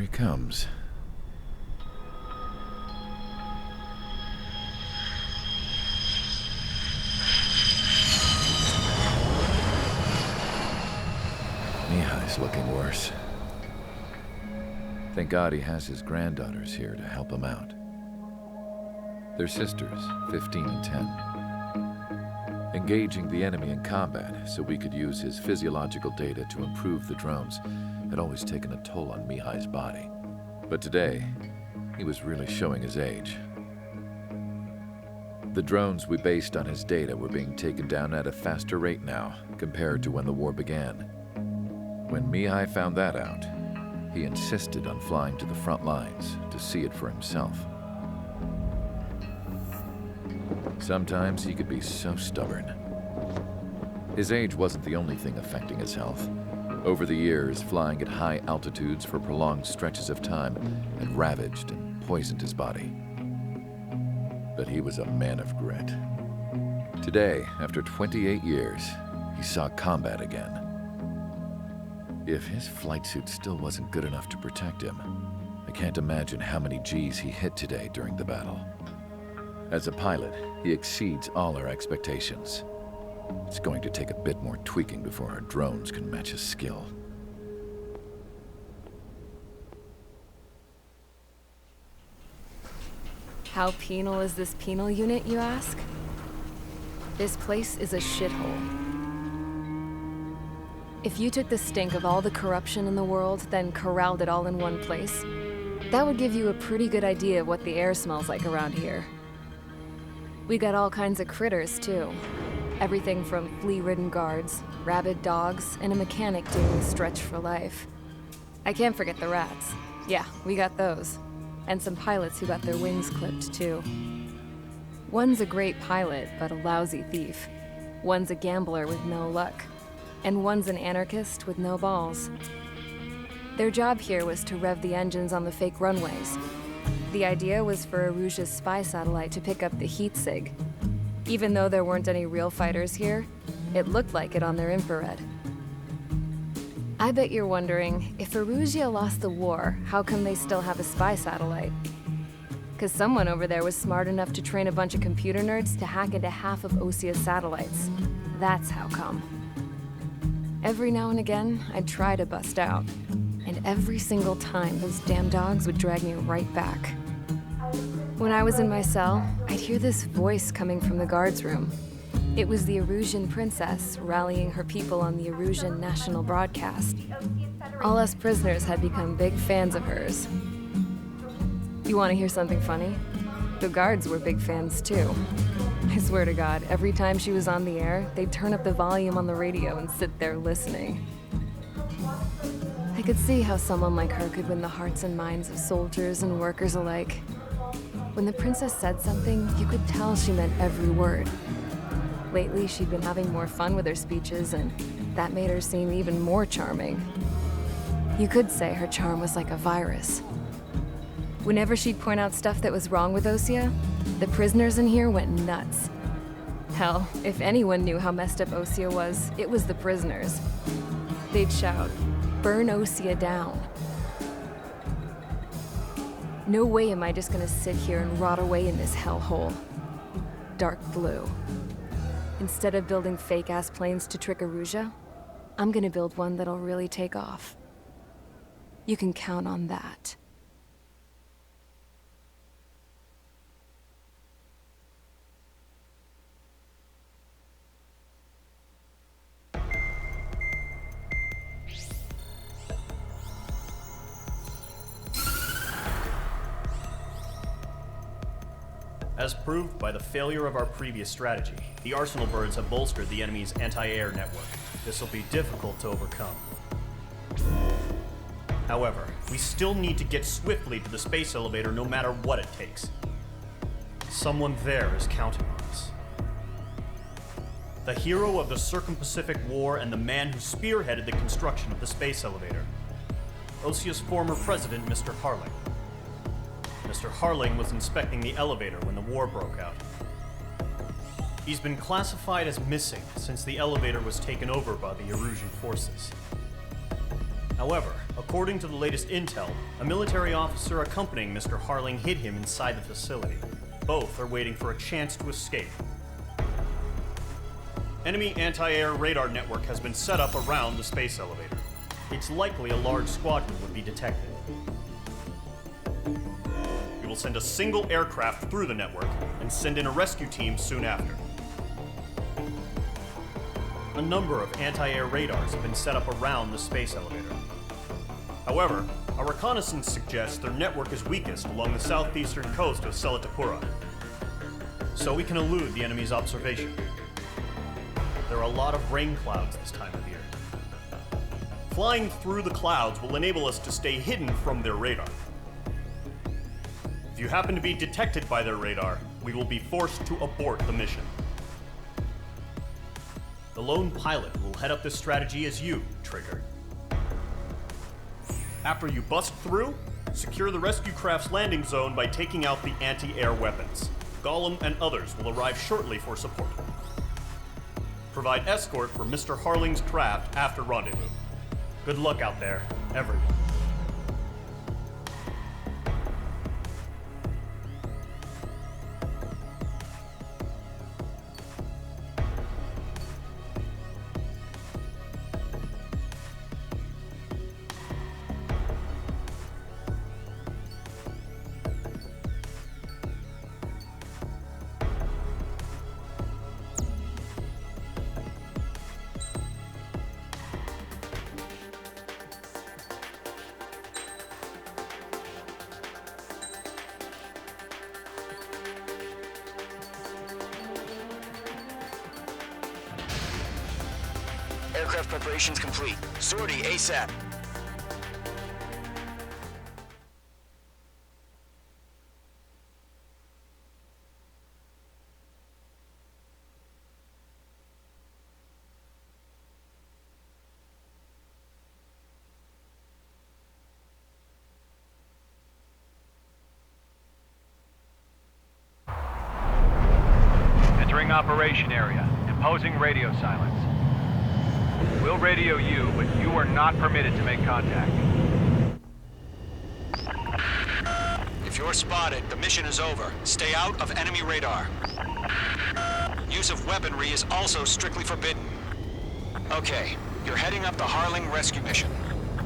he comes. Mihai's looking worse. Thank God he has his granddaughters here to help him out. They're sisters, 15 and 10. Engaging the enemy in combat so we could use his physiological data to improve the drones had always taken a toll on Mihai's body. But today, he was really showing his age. The drones we based on his data were being taken down at a faster rate now compared to when the war began. When Mihai found that out, he insisted on flying to the front lines to see it for himself. Sometimes he could be so stubborn. His age wasn't the only thing affecting his health. Over the years, flying at high altitudes for prolonged stretches of time had ravaged and poisoned his body. But he was a man of grit. Today, after 28 years, he saw combat again. If his flight suit still wasn't good enough to protect him, I can't imagine how many Gs he hit today during the battle. As a pilot, he exceeds all our expectations. It's going to take a bit more tweaking before our drones can match his skill. How penal is this penal unit, you ask? This place is a shithole. If you took the stink of all the corruption in the world, then corralled it all in one place, that would give you a pretty good idea of what the air smells like around here. We got all kinds of critters, too. Everything from flea-ridden guards, rabid dogs, and a mechanic doing the stretch for life. I can't forget the rats. Yeah, we got those. And some pilots who got their wings clipped, too. One's a great pilot, but a lousy thief. One's a gambler with no luck. And one's an anarchist with no balls. Their job here was to rev the engines on the fake runways. The idea was for Aruja's spy satellite to pick up the heat sig. Even though there weren't any real fighters here, it looked like it on their infrared. I bet you're wondering, if Aruja lost the war, how come they still have a spy satellite? 'Cause someone over there was smart enough to train a bunch of computer nerds to hack into half of Osia's satellites. That's how come. Every now and again, I'd try to bust out. And every single time, those damn dogs would drag me right back. When I was in my cell, I'd hear this voice coming from the guards room. It was the Erusian princess rallying her people on the Erusian national broadcast. All us prisoners had become big fans of hers. You want to hear something funny? The guards were big fans too. I swear to God, every time she was on the air, they'd turn up the volume on the radio and sit there listening. I could see how someone like her could win the hearts and minds of soldiers and workers alike. When the princess said something, you could tell she meant every word. Lately, she'd been having more fun with her speeches, and that made her seem even more charming. You could say her charm was like a virus. Whenever she'd point out stuff that was wrong with Osia, the prisoners in here went nuts. Hell, if anyone knew how messed up Osia was, it was the prisoners. They'd shout, "Burn Osia down." No way am I just gonna sit here and rot away in this hellhole. Dark blue. Instead of building fake-ass planes to trick Aruja, I'm gonna build one that'll really take off. You can count on that. As proved by the failure of our previous strategy, the Arsenal birds have bolstered the enemy's anti-air network. This will be difficult to overcome. However, we still need to get swiftly to the space elevator no matter what it takes. Someone there is counting on us. The hero of the Circum-Pacific War and the man who spearheaded the construction of the space elevator. Osia's former president, Mr. Harling. Mr. Harling was inspecting the elevator when the war broke out. He's been classified as missing since the elevator was taken over by the Erusian forces. However, according to the latest intel, a military officer accompanying Mr. Harling hid him inside the facility. Both are waiting for a chance to escape. Enemy anti-air radar network has been set up around the space elevator. It's likely a large squadron would be detected. We will send a single aircraft through the network and send in a rescue team soon after. A number of anti-air radars have been set up around the space elevator. However, our reconnaissance suggests their network is weakest along the southeastern coast of Selatapura, so we can elude the enemy's observation. There are a lot of rain clouds this time of year. Flying through the clouds will enable us to stay hidden from their radar. If you happen to be detected by their radar, we will be forced to abort the mission. The lone pilot will head up this strategy as you, Trigger. After you bust through, secure the rescue craft's landing zone by taking out the anti-air weapons. Gollum and others will arrive shortly for support. Provide escort for Mr. Harling's craft after rendezvous. Good luck out there, everyone. Aircraft preparations complete. Sortie ASAP. Entering operation area. Imposing radio silence. We'll radio you, but you are not permitted to make contact. If you're spotted, the mission is over. Stay out of enemy radar. Use of weaponry is also strictly forbidden. Okay, you're heading up the Harling rescue mission.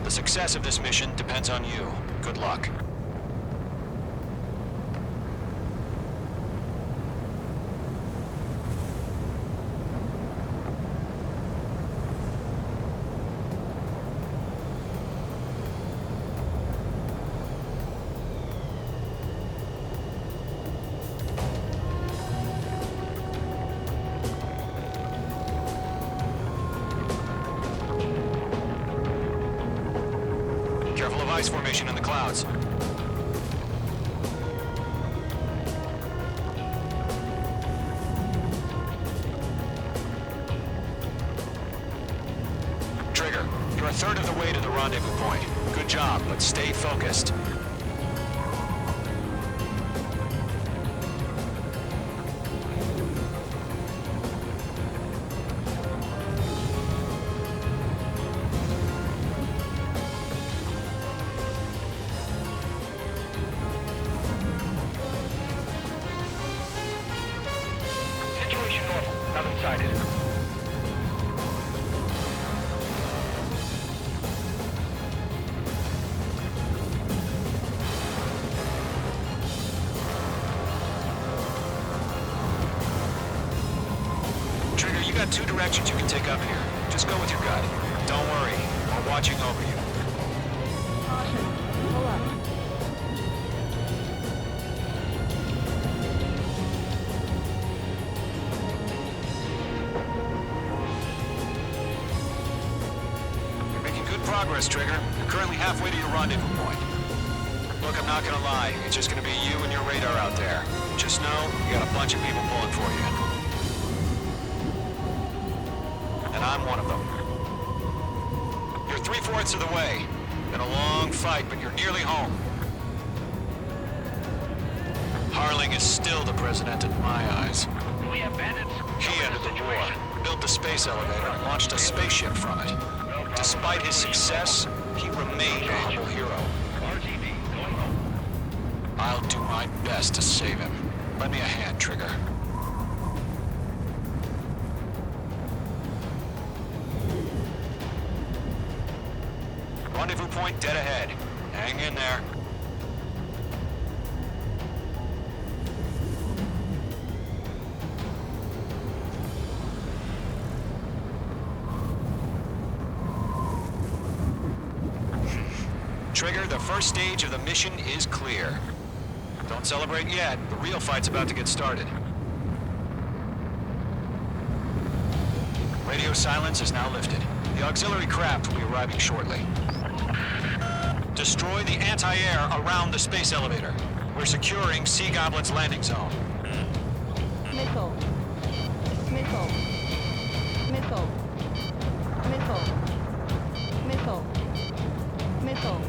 The success of this mission depends on you. Good luck. Careful of ice formation in the clouds. Trigger, you're a third of the way to the rendezvous point. Good job, but stay focused. Situation normal. Nothing sighted. Trigger, you got two directions you can take up here. Just go with your gut. Don't worry, we're watching over you. Caution. Pull up. You're making good progress, Trigger. You're currently halfway to your rendezvous point. Look, I'm not gonna lie. It's just gonna be you and your radar out there. Just know, you got a bunch of people pulling for you. And I'm one of them. You're 3/4 of the way. Been a long fight, but you're nearly home. Harling is still the president in my eyes. We have bandits. He ended the war, built the space elevator, and launched a spaceship from it. Despite his success, he remained a humble hero. I'll do my best to save him. Lend me a hand, Trigger. Rendezvous point dead ahead. Hang in there. Trigger, the first stage of the mission is clear. Don't celebrate yet. The real fight's about to get started. Radio silence is now lifted. The auxiliary craft will be arriving shortly. Destroy the anti-air around the space elevator. We're securing Sea Goblin's landing zone. Missile. Missile. Missile. Missile. Missile. Missile.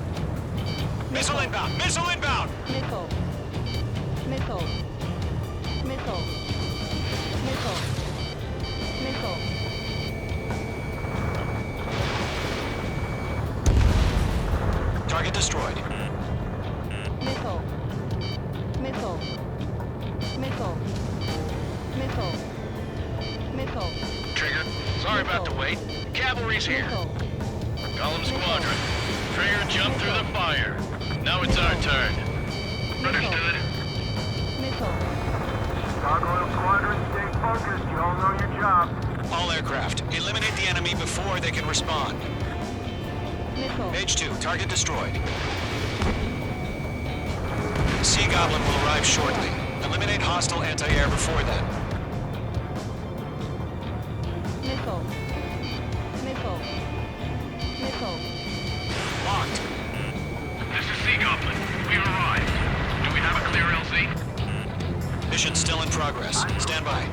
Missile inbound! Missile inbound! Missile. Missile. Missile. Missile. Missile. Target destroyed. Missile. Missile. Missile. Missile. Missile. Trigger, sorry about the wait. Cavalry's here. Missile. Column Squadron. Trigger jumped through the fire. Now it's our turn. Understood. Missile. Gargoyle Squadron, stay focused. You all know your job. All aircraft, eliminate the enemy before they can respond. Missile. Page 2, target destroyed. Sea Goblin will arrive shortly. Eliminate hostile anti-air before then. Missile. Missile. Missile. Locked. This is Sea Goblin. We've arrived. Do we have a clear LZ? Mission still in progress. Stand by.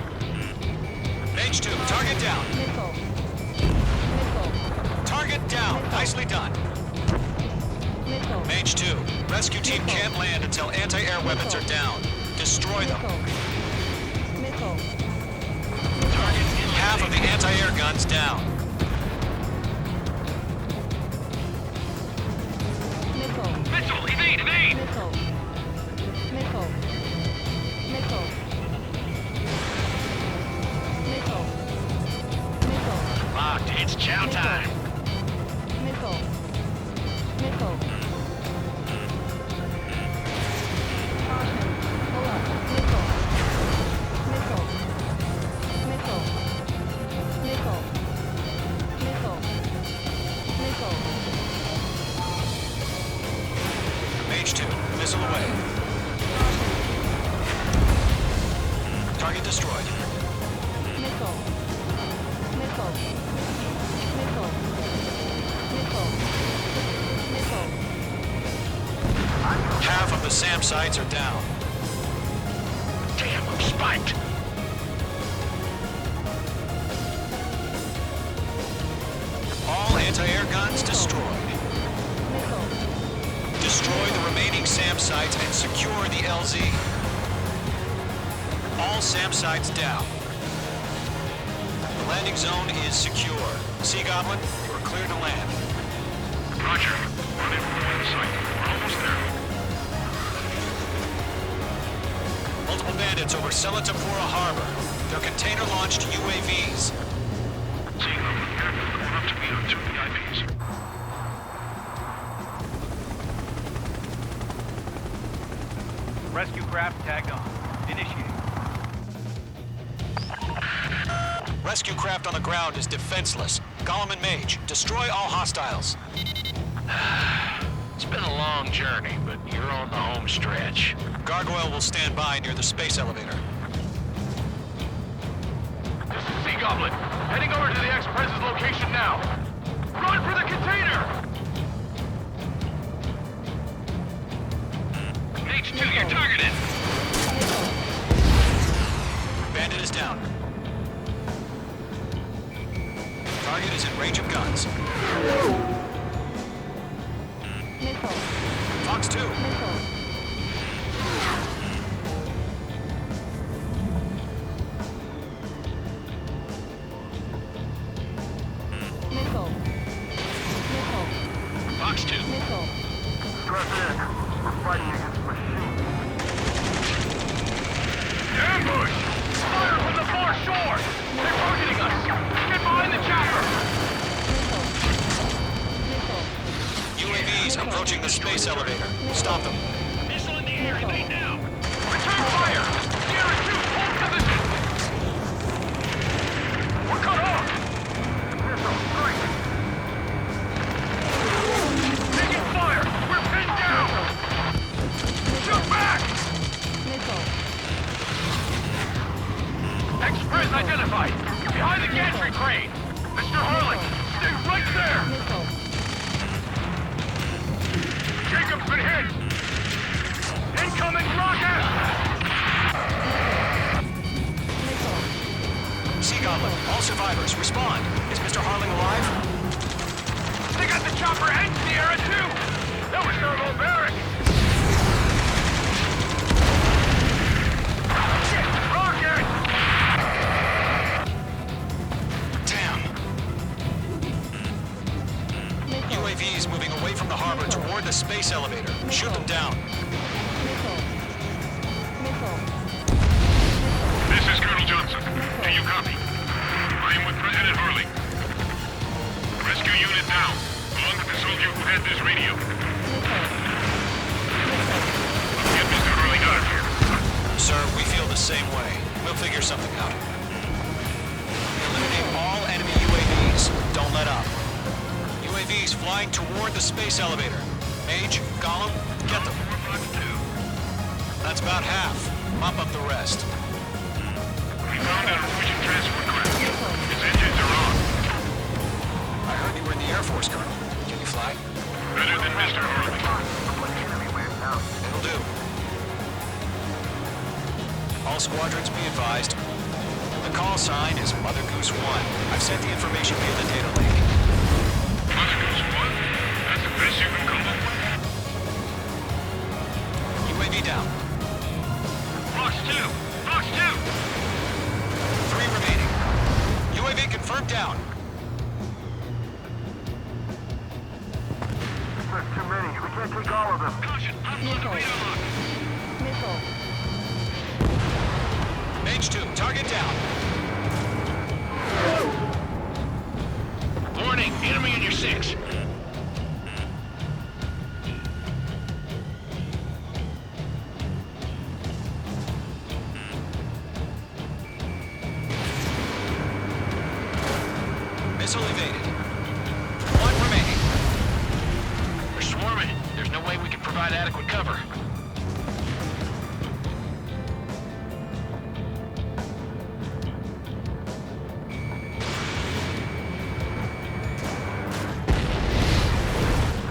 Page 2, target down. Missile. Missile. Target down. Nicely done. Missile. Page 2, rescue team can't land until anti-air weapons are down. Destroy them. Missile. Half of the anti-air guns down. Missile. Missile, evade, evade! Missile. Missile. Missile. Missile. Missile. Locked, it's chow time. Missile. Missile. Caution. Pull up. Missile. Missile. Missile. Missile. Missile. Missile. Page 2, missile away. Target destroyed. Missile. Missile. Missile. Missile. Missile. Half of the SAM sites are down. Damn, I'm spiked. All anti-air guns destroyed. Missile. Destroy the remaining SAM sites and secure the LZ. All SAM sites down. The landing zone is secure. Sea Goblin, you are clear to land. Roger. Rendezvous point site. We're almost there. Multiple bandits over Selatapura Harbor. They're container-launched UAVs. Sea Goblin, airmen going up to meet our two VIPs. Rescue craft tagged on. Initiate. Rescue craft on the ground is defenseless. Gollum and Mage, destroy all hostiles. It's been a long journey, but you're on the home stretch. Gargoyle will stand by near the space elevator. This is Sea Goblin. Heading over to the Express's location now. Run for the container! H2, you're targeted. Bandit is down. Target is in range of guns. Missile. Fox 2. Missile. Missile. Fox 2. Missile. Ambush! Fire from the far shore! They're targeting us! Get behind the chopper! Missile. UAVs approaching the space elevator. Stop them. Missile in the air, invade now. Return fire! Sierra 2, hold position! We're cut off! Taking fire! We're pinned down! Shoot back! Missile. Express identified! Behind the gantry crane! Mr. Harlan, stay right there! Missile. Jacob's been hit! Incoming rocket! Missile. Sea Goblin, all survivors, respond. Is Mr. Harling alive? They got the chopper and Sierra too! That was thermobaric! Shit! Rocket! Damn. Missile. UAVs moving away from the harbor toward the space elevator. Shoot them down. Missile. Missile. This is Colonel Johnson. Do you copy? I am with President Harling. Rescue unit down. Along with the soldier who had this radio. Let's get Mr. Harling out of here. Sir, we feel the same way. We'll figure something out. Eliminate all enemy UAVs. Don't let up. UAVs flying toward the space elevator. Mage, Gollum, get them. That's about half. Mop up the rest. We found our Norwegian transport craft. Its engines are on. I heard you were in the Air Force, Colonel. Can you fly? Better than Mr. Harling. It'll do. All squadrons be advised. The call sign is Mother Goose 1. I've sent the information via the data link. Mother Goose 1? That's the best you can come up with? UAV down. Fox 2! Fox 2! 3 remaining. UAV confirmed down. Caution! I'm on the radar lock! Missile. Mage 2, target down. Warning! Enemy in your 6. Missile evaded. 1 remaining. We're swarming. There's no way we can provide adequate cover.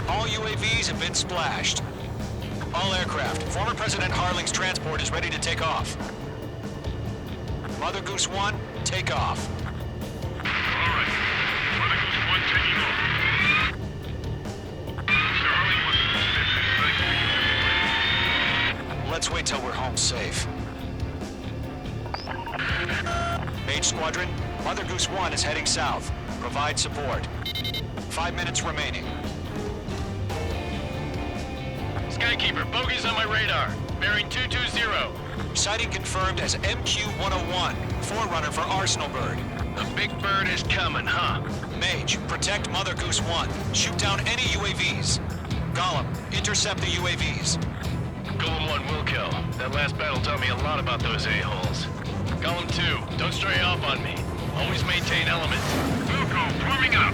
All UAVs have been splashed. All aircraft. Former President Harling's transport is ready to take off. Mother Goose 1, take off. All right. Mother Goose 1 taking off. Mr. Harling was suspicious. Let's wait till we're home safe. Mage Squadron, Mother Goose 1 is heading south. Provide support. 5 minutes remaining. Skykeeper, bogeys on my radar. Bearing 220. Sighting confirmed as MQ-101, forerunner for Arsenal Bird. The big bird is coming, huh? Mage, protect Mother Goose 1. Shoot down any UAVs. Gollum, intercept the UAVs. Golem 1 will kill. That last battle taught me a lot about those a-holes. Golem 2, don't stray off on me. Always maintain element. Wilco, forming up.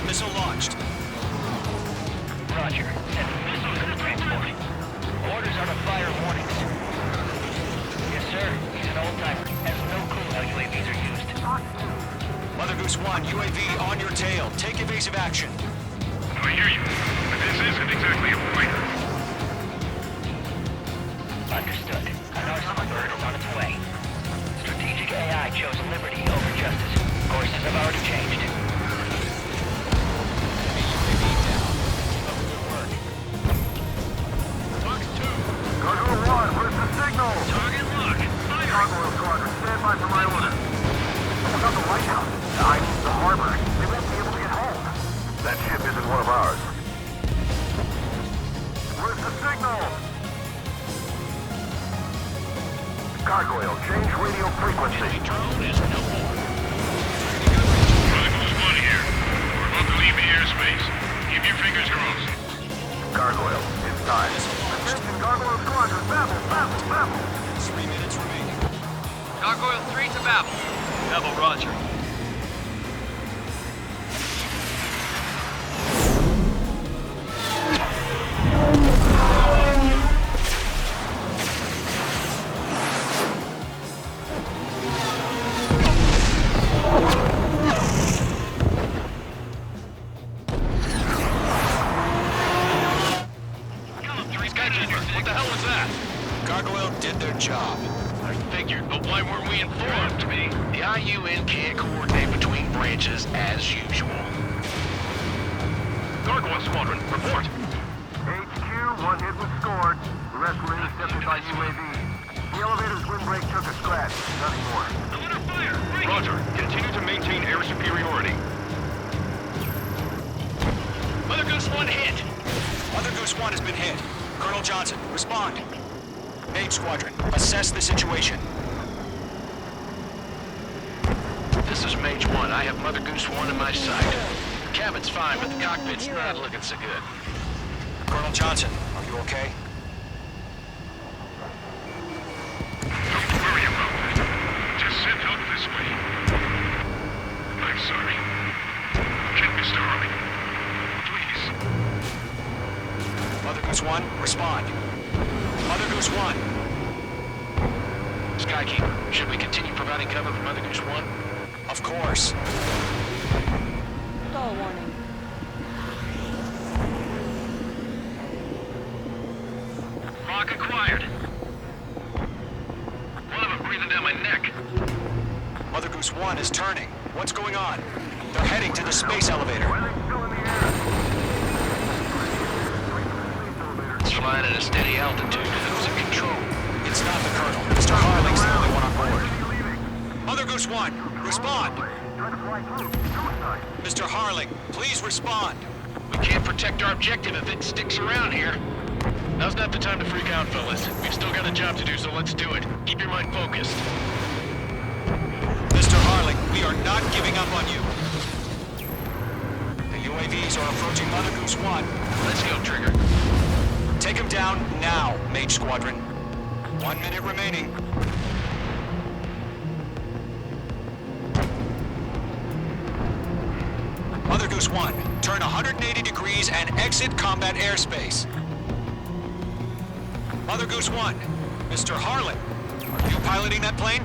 Missile launched. Roger. Missile to the transport. Orders are to fire warnings. Yes, sir. He's an old-timer. Has no clue how UAVs are used. Mother Goose 1, UAV on your tail. Take evasive action. I hear you, but this isn't exactly a fighter. Understood. An Arsenal bird is on its way. Strategic AI chose liberty over justice. Courses have already changed. UAV down. Keep up the good work. Fox 2, Gargoyle, change radio frequency. Drone is no more. Brother Goose 1 here. We're about to leave the airspace. Keep your fingers crossed. Gargoyle, it's time. Attention, Gargoyle Squadron, Babel. 3 minutes remaining. Gargoyle 3 to Babel. Babel, roger. What the hell was that? Gargoyle did their job. I figured, but why weren't we informed? The IUN can't coordinate between branches as usual. Gargoyle Squadron, report. HQ, one hit was scored. The rest were intercepted by UAV. The elevator's windbreak took a scratch. Nothing more. I'm under fire! Roger. Continue to maintain air superiority. Mother Goose 1 hit. Mother Goose 1 has been hit. Colonel Johnson, respond. Mage Squadron, assess the situation. This is Mage 1. I have Mother Goose 1 in my sight. The cabin's fine, but the cockpit's not looking so good. Colonel Johnson, are you okay? Don't worry about that. Just send help this way. I'm sorry. Get Mr. Harley. Please. Mother Goose 1, respond. Mother Goose 1. Skykeeper, should we continue providing cover for Mother Goose 1? Of course. Stall warning. Lock acquired. One of them breathing down my neck. Mother Goose 1 is turning. What's going on? They're heading to the space elevator. It's flying at a steady altitude. Who's in control? It's not the Colonel. Mr. Harling's the only one on board. Mother Goose 1, respond. Mr. Harling, please respond. We can't protect our objective if it sticks around here. Now's not the time to freak out, fellas. We've still got a job to do, so let's do it. Keep your mind focused. Mr. Harling, we are not giving up on you. The UAVs are approaching Mother Goose 1. Let's go, Trigger. Take him down now, Mage Squadron. 1 minute remaining. Mother Goose 1, turn 180 degrees and exit combat airspace. Mother Goose 1, Mr. Harlan, are you piloting that plane?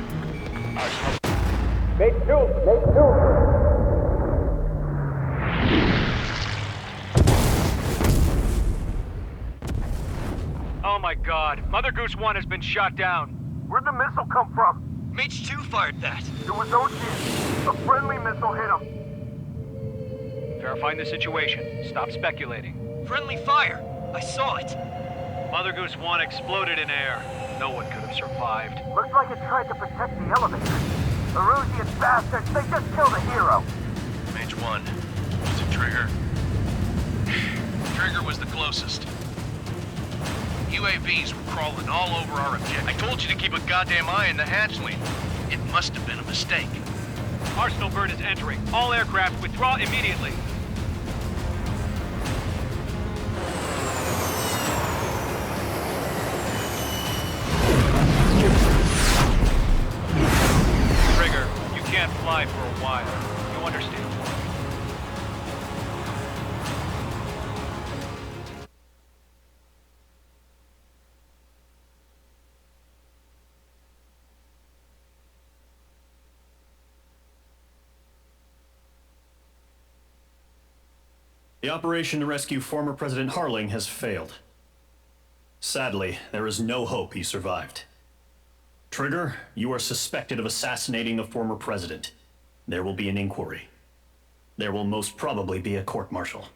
Oh my god, Mother Goose 1 has been shot down. Where'd the missile come from? Mage 2 fired that. It was Ocean. A friendly missile hit him. Verifying the situation. Stop speculating. Friendly fire. I saw it. Mother Goose 1 exploded in air. No one could have survived. Looks like it tried to protect the elevator. The Erusian bastards, they just killed a hero. Mage 1, was it Trigger? Trigger was the closest. UAVs were crawling all over our objective. I told you to keep a goddamn eye on the hatchling. It must have been a mistake. Arsenal bird is entering. All aircraft withdraw immediately. Trigger, you can't fly for a while. You understand? The operation to rescue former President Harling has failed. Sadly, there is no hope he survived. Trigger, you are suspected of assassinating the former president. There will be an inquiry. There will most probably be a court-martial.